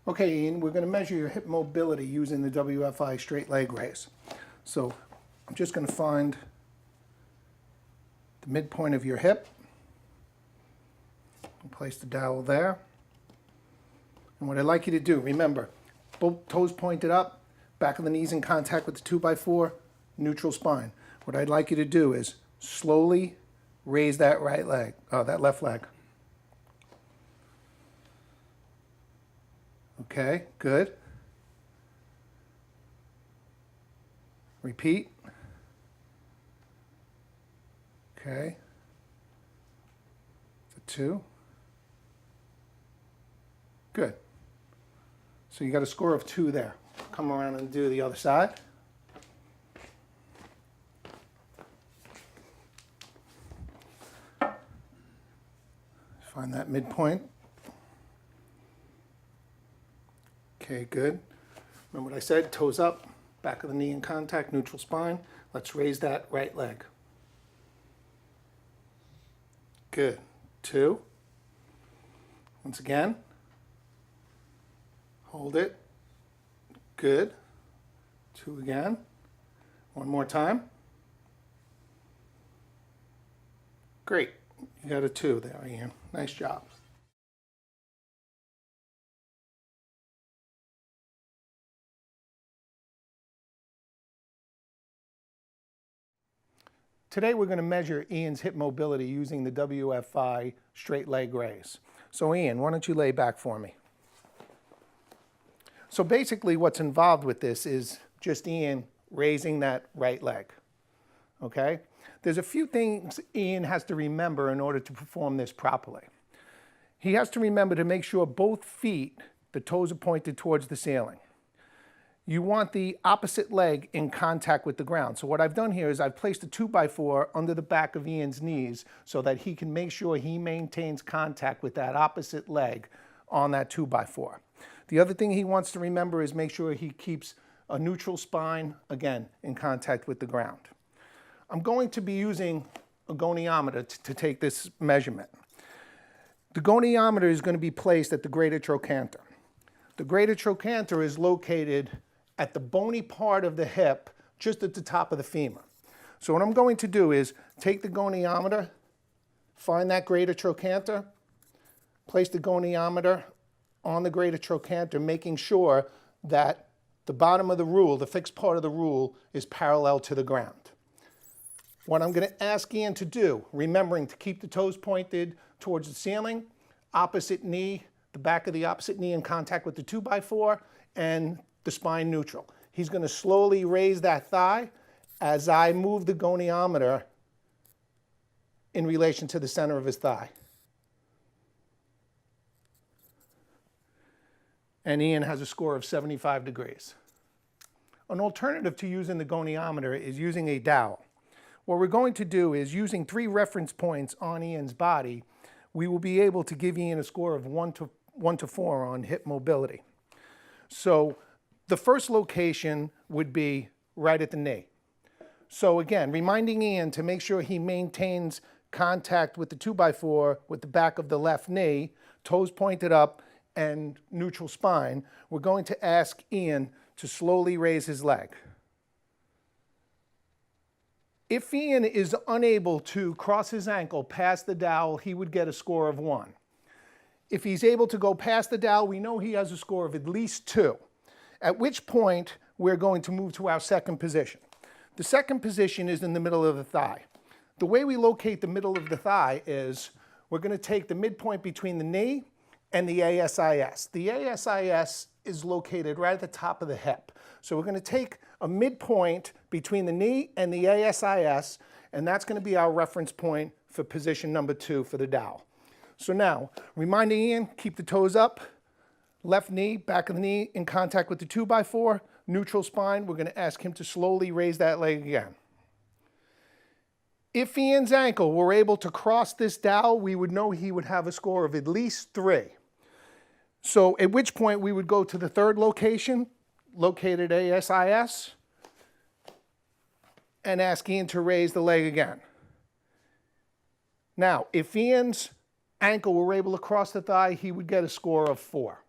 Okay, Ian, we're going to measure your hip mobility using the WFI straight leg raise. So I'm just going to find the midpoint of your hip and place the dowel there. And what I'd like you to do, remember, both toes pointed up, back of the knees in contact with the 2x4, neutral spine. What I'd like you to do is slowly raise that that left leg. Okay, good. Repeat. Okay. The 2. Good. So you got a score of 2 there. Come around and do the other side. Find that midpoint. Okay, good. Remember what I said, toes up, back of the knee in contact, neutral spine. Let's raise that right leg. Good. 2. Once again. Hold it. Good. 2 again. One more time. Great. You got a 2 there, Ian. Nice job. Today we're going to measure Ian's hip mobility using the WFI straight leg raise. So Ian, why don't you lay back for me? So basically what's involved with this is just Ian raising that right leg, okay? There's a few things Ian has to remember in order to perform this properly. He has to remember to make sure both feet, the toes are pointed towards the ceiling. You want the opposite leg in contact with the ground. So what I've done here is I've placed a 2x4 under the back of Ian's knees so that he can make sure he maintains contact with that opposite leg on that 2x4. The other thing he wants to remember is make sure he keeps a neutral spine, again, in contact with the ground. I'm going to be using a goniometer to take this measurement. The goniometer is going to be placed at the greater trochanter. The greater trochanter is located at the bony part of the hip, just at the top of the femur. So what I'm going to do is take the goniometer, find that greater trochanter, place the goniometer on the greater trochanter, making sure that the bottom of the rule, the fixed part of the rule, is parallel to the ground. What I'm going to ask Ian to do, remembering to keep the toes pointed towards the ceiling, opposite knee, the back of the opposite knee in contact with the 2x4, and the spine neutral. He's going to slowly raise that thigh as I move the goniometer in relation to the center of his thigh. And Ian has a score of 75 degrees. An alternative to using the goniometer is using a dowel. What we're going to do is, using 3 reference points on Ian's body, we will be able to give Ian a score of 1 to 4 on hip mobility. So the first location would be right at the knee. So again, reminding Ian to make sure he maintains contact with the 2x4 with the back of the left knee, toes pointed up, and neutral spine. We're going to ask Ian to slowly raise his leg. If Ian is unable to cross his ankle past the dowel, he would get a score of 1. If he's able to go past the dowel, we know he has a score of at least 2, at which point we're going to move to our second position. The second position is in the middle of the thigh. The way we locate the middle of the thigh is we're going to take the midpoint between the knee and the ASIS. The ASIS is located right at the top of the hip. So we're going to take a midpoint between the knee and the ASIS, and that's going to be our reference point for position number 2 for the dowel. So now, reminding Ian, keep the toes up, left knee, back of the knee in contact with the 2x4, neutral spine. We're going to ask him to slowly raise that leg again. If Ian's ankle were able to cross this dowel, we would know he would have a score of at least 3. So at which point we would go to the third location, located ASIS, and ask Ian to raise the leg again. Now, if Ian's ankle were able to cross the thigh, he would get a score of 4.